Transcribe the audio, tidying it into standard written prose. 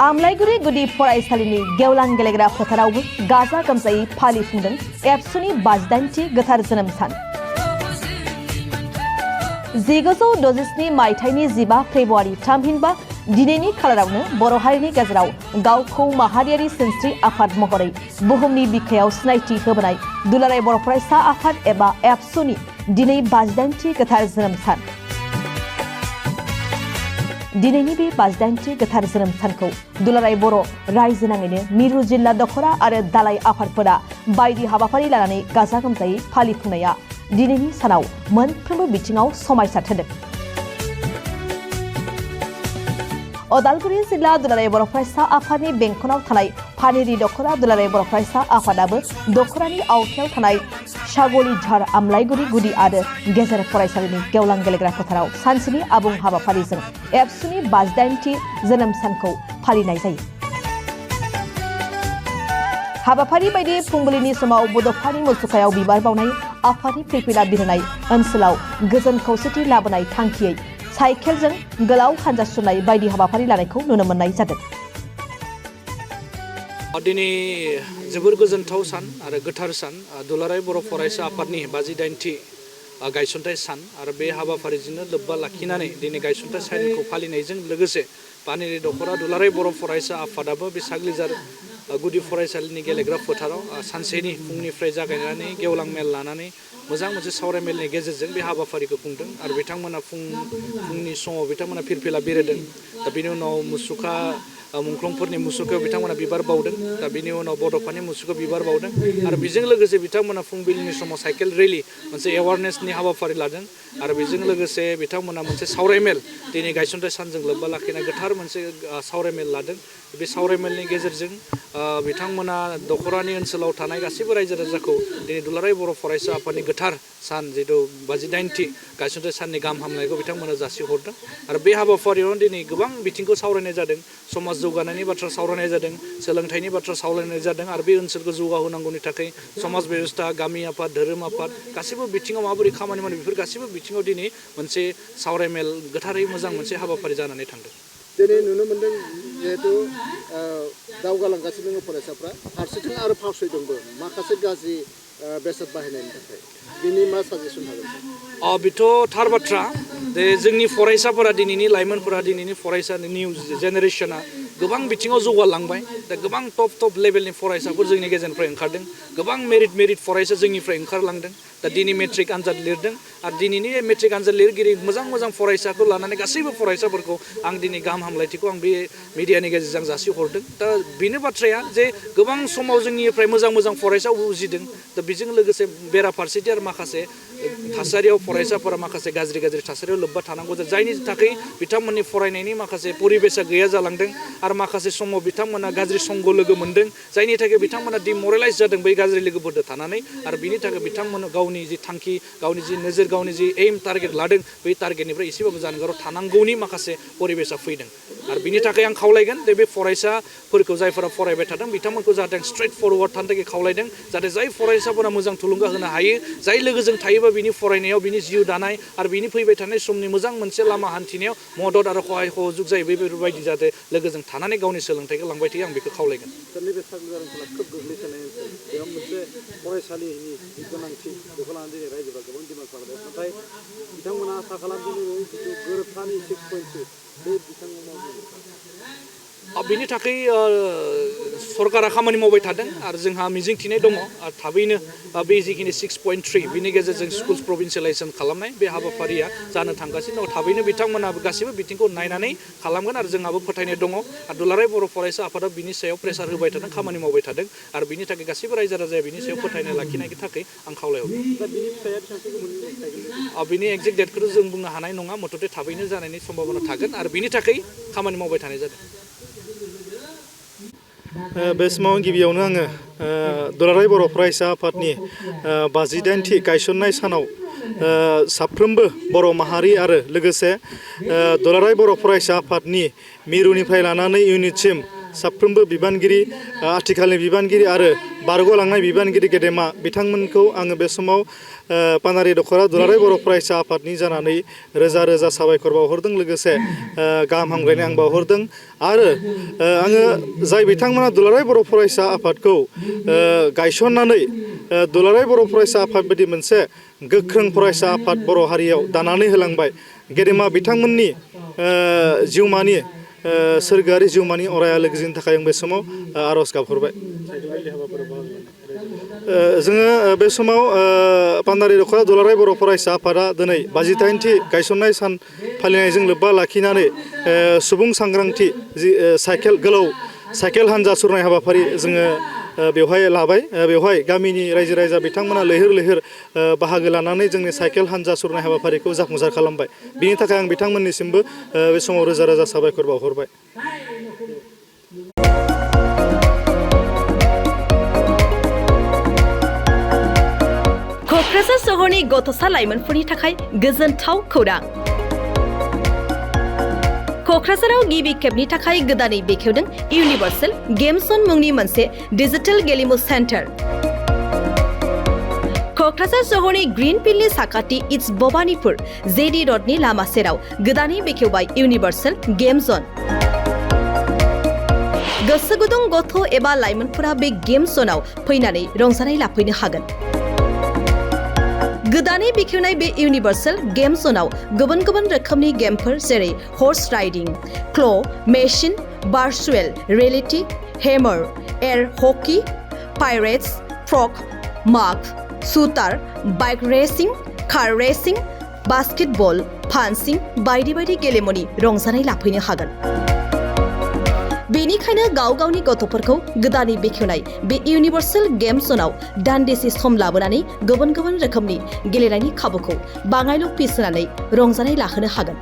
आमलाइगुरि गुदि फरायसालिनि गेवलां गेलेग्रा फोथारावबो गाजा गोमजायै फालिफुंदों एबसुनि 58थि गोथार जोनोम सान। 1967 मायथाइनि 15 फेब्रुवारि थामहिनबा दिनैनि खालारावनो बर' हारिनि गेजेराव गावखौ माहारियारि सिनस्रि आफाद महरै बुहुमनि बिखायाव सिनायथि होबोनाय दुलाराय बर' फरायसा आफाद एबा एबसुनि दिनै 58थि गोथार जोनोम सान। दिनैनि बे 58थि गोथार जोनोम सानखौ दुलाराय बर' रायजो नाङैनो मिरु जिल्ला दखरा आरो दालाय आफादफोरा बायदि हाबाफारि लानानै गाजा गोमजायै फालिफुंनाया दिनैनि सानाव मोनफ्रोमबो बिथिङाव समायसारहोदों। उदालगुरि जिल्ला दुलाराय बर' फरायसा आफादनि बेंखनाव थानाय पानेरि दखरा दुलाराय बर' फरायसा आफादाबो दखरानि आवथायाव थानाय सागलिझार आमलाइगुरि गुदि आरो गेजेर फरायसालिनि गेवलां गेलेग्रा फोथाराव सानसेनि आबुं हाबाफारिजों एबसुनि 58थि जोनोम सानखौ फालिनाय जायो। हाबाफारि बायदि फुंबिलिनि समाव बड'फानि मुसुखायाव बिबार बावनाय, आफादनि फिरफिला बिरहोनाय, ओनसोलाव गोजोन खौसेथि लाबोनाय थांखियै साइकेलजों गोलाव हान्जा सुरनाय बायदि हाबाफारि लानायखौ नुनो मोननाय जादों। दिनै जोबोर गोजोनथाव सान आरो गोथार सान दुलाराय बर' फरायसा आफादनि 58थि गायसनथाइ सान आरो बे हाबाफारिजोंनो लोब्बा लाखिनानै दिनै गायसनथाइ सानखौ फालिनायजों लोगोसे पानेरि दखरा दुलाराय बर' फरायसा आफादाबो बे सागलिझार गुदि फरायसालिनि गेलेग्रा फोथाराव सानसेनि फुंनिफ्राय जागायनानै गेवलां मेल लानानै मोजां मोनसे सावरायमेलनि गेजेरजों बे हाबाफारिखौ खुंदों आरो बिथांमोना फुंनि समाव बिथांमोना फिरफिला बिरहोदों। दा बिनि उनाव मुसुखा मुंख्लंफोरनि मुसुखायाव बिथांमोना बिबार बावदों। दा बिनि उनाव बड'फानि मुसुखायाव बिबार बावदों आरो बेजों लोगोसे बिथांमोना फुंबिलिनि समाव साइकेल रेलि मोनसे एवारनेसनि हाबाफारि लादों आरो बेजों लोगोसे बिथांमोना मोनसे सावरायमेल दिनै गायसनथाइ सानजों लोब्बा लाखिना गोथार मोनसे सावरायमेल लादों। बे सावरायमेलनि गेजेरजों बिथांमोना दखरानि ओनसोलाव थानाय गासैबो रायजो राजाखौ दिनै दुलाराय बर' फरायसा आफादनि गोथार सान जिथु 58थि गायसनथाइ साननि गाहाम हामलायनायखौ बिथांमोना जासिहरदों आरो बे हाबाफारियावनो दिनै गोबां बिथिंखौ सावरायनाय जादों। समाज जौगानायनि बाथ्रा सावरायनाय जादों, सोलोंथाइनि बाथ्रा सावरायनाय जादों आरो बे ओनसोलखौ जौगाहोनांगौनि थाखाय समाज बेबस्था, गामि आफाद, धोरोम आफाद गासैबो बिथिङाव माबोरै खामानि मावो बेफोर गासैबो बिथिङाव दिनै मोनसे सावरायमेल गोथारै मोजां मोनसे हाबाफारि जानानै थांदों। दिनै नुनो मोन्दों जिहेतु दावगालांगासिनो दङ फरायसाफ्रा फारसेथिं आरो फावसयदोंबो माखासे गाज्रि बेसाद बाहायनायनि थाखाय बिनि मा साजेसन हागोन? बेथ' थार बाथ्रा जे जोंनि फरायसाफोरा दिनैनि लाइमोनफोरा दिनैनि फरायसानि निउ जेनेरेसना गोबां बिथिङाव जौगालांबाय। दा गोबां टप लेभेलनि फरायसाफोर जोंनि गेजेरनिफ्राय ओंखारदों, गोबां मेरिट फरायसा जोंनिफ्राय ओंखारलांदों। दा दिनै मेट्रिक आनजाद लिरदों आरो दिनैनि मेट्रिक आनजाद लिरगिरि मोजां फरायसाखौ लानानै गासैबो फरायसाफोरखौ आं दिनै गाहाम हामलायथिखौ आं बे मिडियानि गेजेरजों जासिहरदों। दा बेनो बाथ्राया जे गोबां समाव जोंनिफ्राय मोजां फरायसा उजिदों। दा बेजों लोगोसे बेराफारसेथि आरो माखासे थासारियाव फरायसाफोरा माखासे गाज्रि थासारियाव लोब्बा थानांगौ जायनि थाखाय बिथांमोननि फरायनायनि माखासे परिबेसा गैया जालांदों आरो माखासे समाव बिथांमोना गाज्रि संग लोगो मोन्दों जायनि थाखाय बिथांमोना डिमरेलाइज जादों बै गाज्रि लोगोफोरजों थानानै आरो बिनि थाखाय बिथांमोना गावनि जि थांखि, गावनि जि नोजोर, गावनि जि एम टारगेट लादों बै टारगेटनिफ्राय एसेबाबो जानगाराव थानांगौनि माखासे परिबेसा फैदों आरो बिनि थाखाय आं खावलायगोन जे बे फरायसाफोरखौ जायफोरा फरायबाय थादों बिथांमोनखौ जाहाथे स्ट्रेट फरवार्ड थानो थाखाय खावलायदों जाहाथे जाय फरायसाफोरा मोजां थुलुंगा होनो हायो, जाय लोगोजों थायोबा बिनि फरायनायाव, बिनि जिउ दानाय आरो बिनि फैबाय थानाय समनि मोजां मोनसे लामा हान्थिनायाव मदद आरो सहाय सहजुग जायो बेफोरबायदि जाहाथे लोगोजों थानानै गावनि सोलोंथाइखौ लांबाय थायो आं बेखौ खावलायगोन। नैबे सागलिझार ओनसोला खोब गोग्लैसोनाय ओनसोल, बेयाव मोनसे फरायसालिनि गोनांथि बेखौ लानानै दिनै रायजोफोरा गोबां डिमान्ड खालामदों। नाथाय बिथांमोना आसा खालामदों जिथु गोरोबथानि 6.2 बे बिथांमोना बिनि थाखाय सरकारा खामानि मावबाय थादों आरो जोंहा मिजिंथिनाय दङ थाबैनो बे जिखिनि 6.3 बिनि गेजेरजों स्कुल प्रभिन्सियेलाइजेसन खालामनाय बे हाबाफारिया जानो थांगासिनो दङ। थाबैनो बिथांमोनाबो गासैबो बिथिंखौ नायनानै खालामगोन आरो जोंहाबो फोथायनाय दङ आरो दुलाराय बर' फरायसा आफादा बिनि सायाव प्रेसार होबाय थादों, खामानि मावबाय थादों आरो बिनि थाखाय गासैबो रायजो राजाया बिनि सायाव फोथायनाय लाखिनायनि थाखाय आं खावलायहरो। बिनि एक्जेक्ट डेटखौथ' जों बुंनो हानाय नङा, मथथे थाबैनो जानायनि सम्भाबना थागोन आरो बिनि थाखाय खामानि मावबाय थानाय जादों। बे समाव गिबियावनो आङो दुलाराय बर' फरायसा आफादनि 58थि गायसननाय सानाव साफ्रोमबो बर' माहारि आरो लोगोसे दुलाराय बर' फरायसा आफादनि मिरुनिफ्राय लानानै इउनिटसिम साफ्रोमबो बिबानगिरि आथिखालनि बिबानगिरि आरो बारग'लांनाय बिबानगिरि गेदेमा बिथांमोनखौ आङो बे समाव पानारि दख'रा दुलाराय बर' फरायसा आफादनि जानानै रोजा रोजा साबायखर बावहरदों लोगोसे गाहाम हामलायनाय आं बावहरदों आरो आङो जाय बिथांमोना दुलाराय बर' फरायसा आफादखौ गायसननानै दुलाराय बर' फरायसा आफाद बायदि मोनसे गोख्रों फरायसा आफाद बर' हारियाव दानानै होलांबाय गेदेमा बिथांमोननि जिउमानि सोरगोआरि जिउमानि अराया लोगोनि थाखाय आं बे समाव आर'ज गाबहरबाय जोङो बे समाव पानारि दख'रा दुलाराय बर' फरायसा आफादा दिनै 58थि गायसननाय सान फालिनायजों लोब्बा लाखिनानै सुबुं सांग्रांथि जि गोलाव साइकेल हान्जा सुरनाय हाबाफारि जोङो बेवहाय लाबाय बेवहाय गामिनि रायजो राजा बिथांमोना लैहोर लैहोर बाहागो लानानै जोंनि साइकेल हान्जा सुरनाय हाबाफारिखौ जाफुंसार खालामबाय बिनि थाखाय आं बिथांमोननिसिमबो बे समाव रोजा रोजा साबायखर बावहरबाय क'क्राझार सहरनि गथ'सा लाइमोनफोरनि थाखाय गोजोनथाव खौरां क'क्राझाराव गिबि खेबनि थाखाय गोदानै बेखेवदों इउनिभार्सेल गेम जन मुंनि मोनसे डिजिटेल गेलेमु सेन्टार क'क्राझार सहरनि ग्रीन फिल्डनि साखाथि इट्स भबानिपुर जेडि रडनि लामा सेराव गोदानै बेखेवबाय इउनिभार्सेल गेम जन गोसो गुदुं गथ' एबा लाइमोनफोरा बे गेम जनाव फैनानै रंजानाय लाफैनो हागोन गोदानै बेखेवनाय बे इउनिभार्सेल गेम जनाव गुबुन गुबुन रोखोमनि गेमफोर जेरै horse riding claw' machine virtual reality hammer air hockey pirates frog माग shooter bike racing car racing basketball पान्सिं बायदि बायदि गेलेमुनि रंजानाय लाफैनो हागोन बेनिखायनो गाव गावनि गथ'फोरखौ गोदानै बेखेवनाय बे इउनिभार्सेल गेम जनाव दान्दिसे सम लाबोनानै गुबुन गुबुन रोखोमनि गेलेनायनि खाबुखौ बाङायल' फिस होनानै रंजानाय लाहोनो हागोन